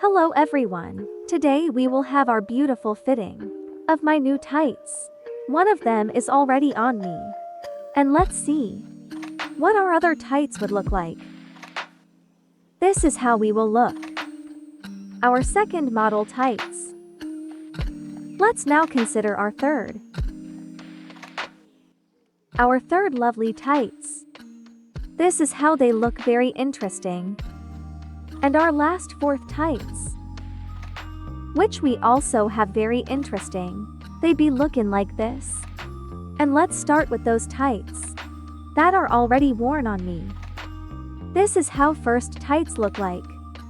Hello everyone. Today we will have our beautiful fitting of my new tights. One of them is already on me. And let's see what our other tights would look like. This is how we will look. Our second model tights. Let's now consider our third. Our third lovely tights. This is how they look, very interesting. And our last fourth tights, which we also have very interesting. They be looking like this. And let's start with those tights that are already worn on me. This is how first tights look like,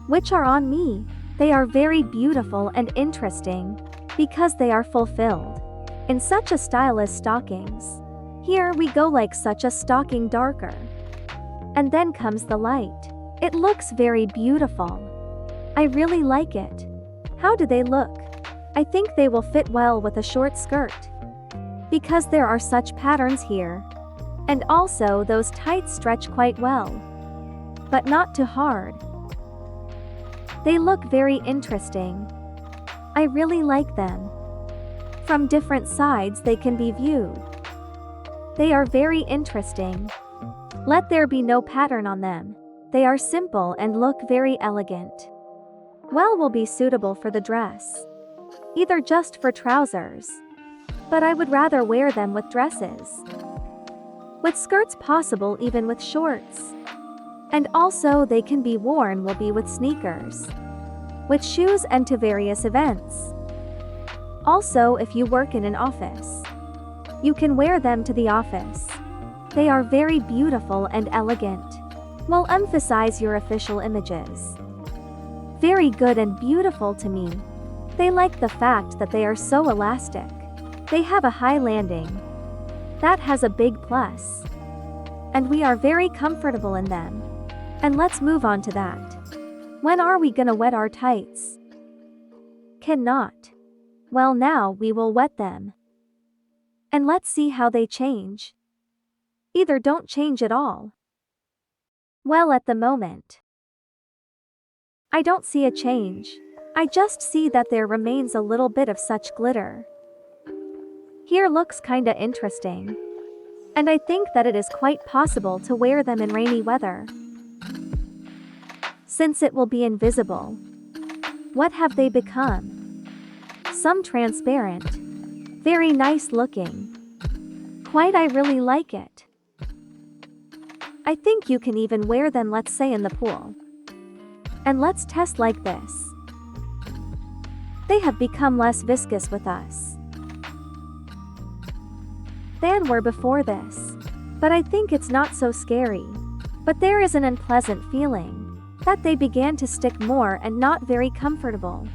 which are on me. They are very beautiful and interesting because they are fulfilled in such a style as stockings. Here we go like such a stocking darker. And then comes the light. It looks very beautiful. I really like it. How do they look? I think they will fit well with a short skirt, because there are such patterns here. And also those tights stretch quite well, but not too hard. They look very interesting. I really like them. From different sides they can be viewed. They are very interesting. Let there be no pattern on them. They are simple and look very elegant. Well, will be suitable for the dress. Either just for trousers. But I would rather wear them with dresses. With skirts, possible even with shorts. And also they can be worn will be with sneakers. With shoes and to various events. Also if you work in an office, you can wear them to the office. They are very beautiful and elegant. Will emphasize your official images. Very good and beautiful to me. They like the fact that they are so elastic. They have a high landing. That has a big plus. And we are very comfortable in them. And let's move on to that. When are we gonna wet our tights? Cannot. Well, now we will wet them. And let's see how they change. Either don't change at all. Well, at the moment, I don't see a change. I just see that there remains a little bit of such glitter. Here looks kinda interesting. And I think that it is quite possible to wear them in rainy weather, since it will be invisible. What have they become? Some transparent. Very nice looking. Quite, I really like it. I think you can even wear them, let's say, in the pool. And let's test like this. They have become less viscous with us than were before this. But I think it's not so scary. But there is an unpleasant feeling that they began to stick more and not very comfortable.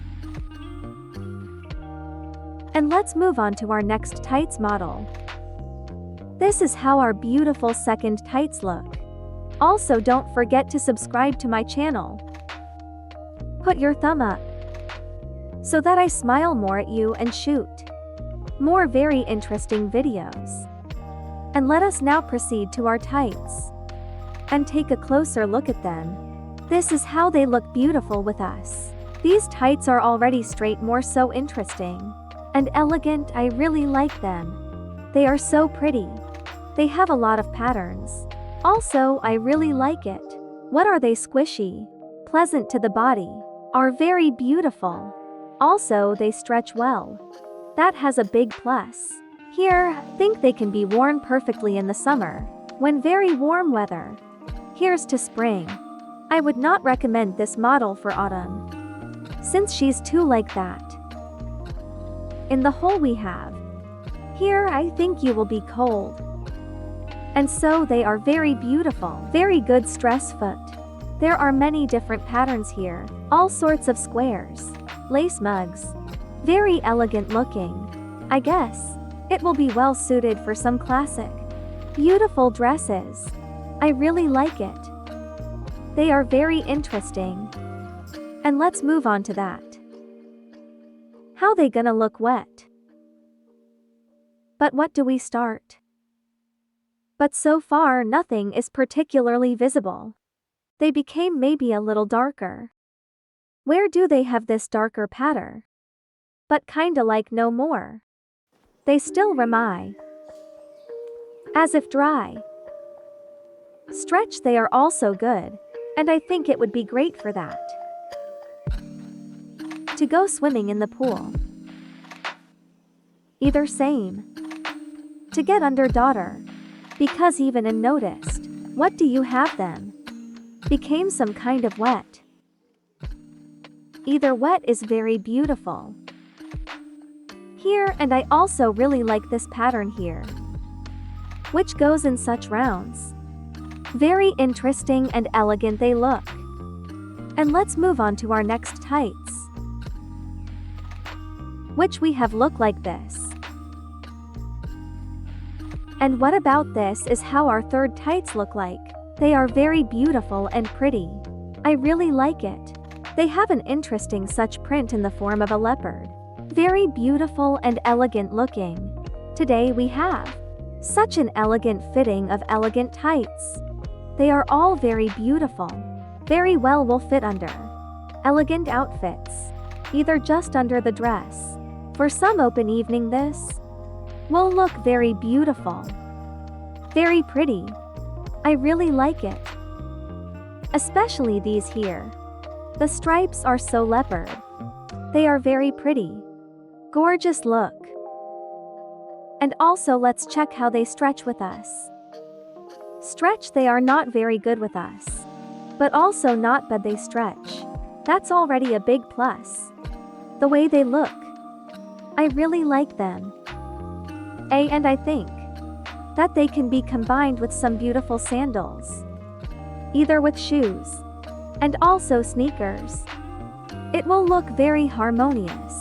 And let's move on to our next tights model. This is how our beautiful second tights look. Also, don't forget to subscribe to my channel. Put your thumb up so that I smile more at you and shoot more very interesting videos. And let us now proceed to our tights and take a closer look at them. This is how they look beautiful with us. These tights are already straight, more so interesting and elegant. I really like them. They are so pretty. They have a lot of patterns. Also, I really like it. What are they? Squishy, pleasant to the body, are very beautiful. Also, they stretch well. That has a big plus. Here, think they can be worn perfectly in the summer, when very warm weather. Here's to spring. I would not recommend this model for autumn, since she's too like that. In the hole we have. Here, I think you will be cold. And so they are very beautiful. Very good stress foot. There are many different patterns here. All sorts of squares. Lace mugs. Very elegant looking. I guess it will be well suited for some classic, beautiful dresses. I really like it. They are very interesting. And let's move on to that. How they gonna look wet? But what do we start? But so far nothing is particularly visible. They became maybe a little darker. Where do they have this darker pattern? But kinda like no more. They still remi. As if dry. Stretch they are also good, and I think it would be great for that. To go swimming in the pool. Either same. To get under daughter. Because even in noticed, what do you have them? Became some kind of wet. Either wet is very beautiful. Here and I also really like this pattern here. Which goes in such rounds. Very interesting and elegant they look. And let's move on to our next tights. Which we have look like this. And what about this is how our third tights look like. They are very beautiful and pretty. I really like it. They have an interesting such print in the form of a leopard. Very beautiful and elegant looking. Today we have such an elegant fitting of elegant tights. They are all very beautiful. Very well will fit under elegant outfits. Either just under the dress. For some open evening this will look very beautiful. Very pretty. I really like it. Especially these here. The stripes are so leopard. They are very pretty. Gorgeous look. And also let's check how they stretch with us. Stretch they are not very good with us. But also not bad they stretch. That's already a big plus. The way they look. I really like them. And I think that they can be combined with some beautiful sandals. Either with shoes. And also sneakers. It will look very harmonious.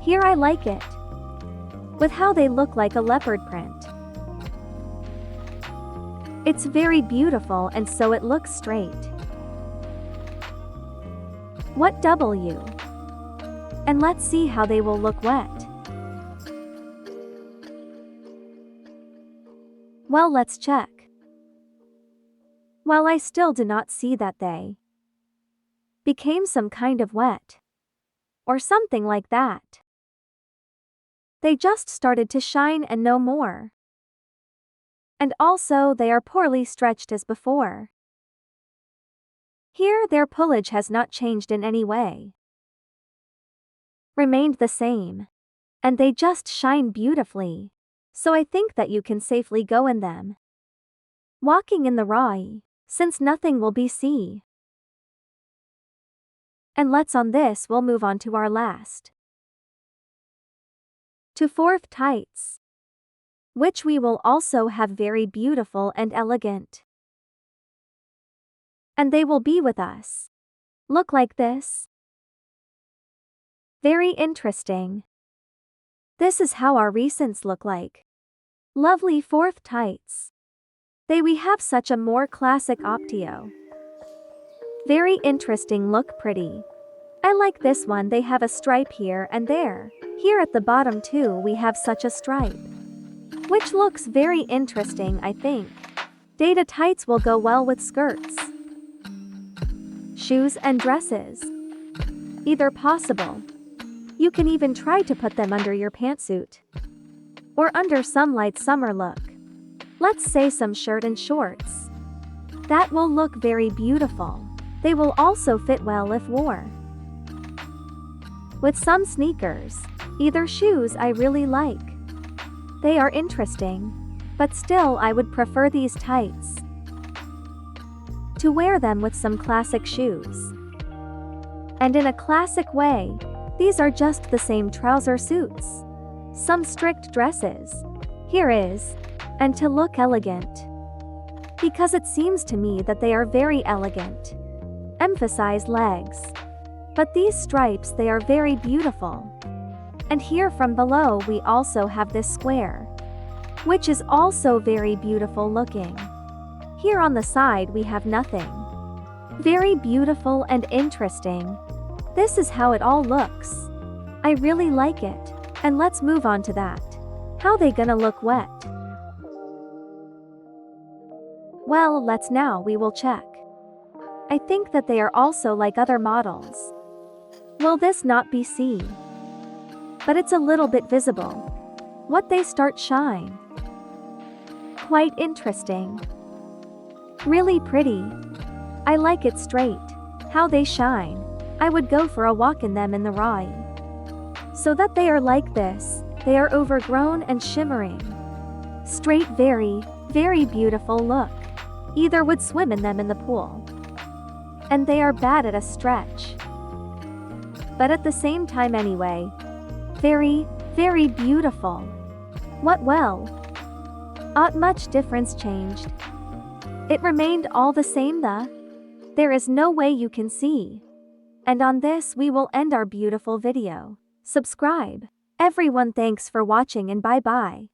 Here I like it. With how they look like a leopard print. It's very beautiful and so it looks straight. What W? And let's see how they will look wet. Well, let's check. Well, I still do not see that they became some kind of wet. Or something like that. They just started to shine and no more. And also they are poorly stretched as before. Here their pullage has not changed in any way. Remained the same. And they just shine beautifully. So I think that you can safely go in them. Walking in the raw, since nothing will be see. And let's on this we'll move on to our last. To fourth tights. Which we will also have very beautiful and elegant. And they will be with us. Look like this. Very interesting. This is how our recents look like. Lovely fourth tights. We have such a more classic optio. Very interesting look pretty. I like this one they have a stripe here and there. Here at the bottom too we have such a stripe. Which looks very interesting I think. Data tights will go well with skirts. Shoes and dresses. Either possible. You can even try to put them under your pantsuit. Or under some light summer look. Let's say some shirt and shorts. That will look very beautiful. They will also fit well if wore. With some sneakers. Either shoes I really like. They are interesting. But still I would prefer these tights. To wear them with some classic shoes. And in a classic way. These are just the same trouser suits. Some strict dresses. Here is. And to look elegant. Because it seems to me that they are very elegant. Emphasize legs. But these stripes they are very beautiful. And here from below we also have this square. Which is also very beautiful looking. Here on the side we have nothing. Very beautiful and interesting. This is how it all looks. I really like it. And let's move on to that. How they gonna look wet? Well, let's now we will check. I think that they are also like other models. Will this not be seen? But it's a little bit visible. What they start shine. Quite interesting. Really pretty. I like it straight. How they shine. I would go for a walk in them in the Rai. So that they are like this, they are overgrown and shimmering. Straight, very, very beautiful look. Either would swim in them in the pool. And they are bad at a stretch. But at the same time anyway. Very, very beautiful. What well? Not much difference changed. It remained all the same there is no way you can see. And on this we will end our beautiful video. Subscribe. Everyone, thanks for watching and bye bye.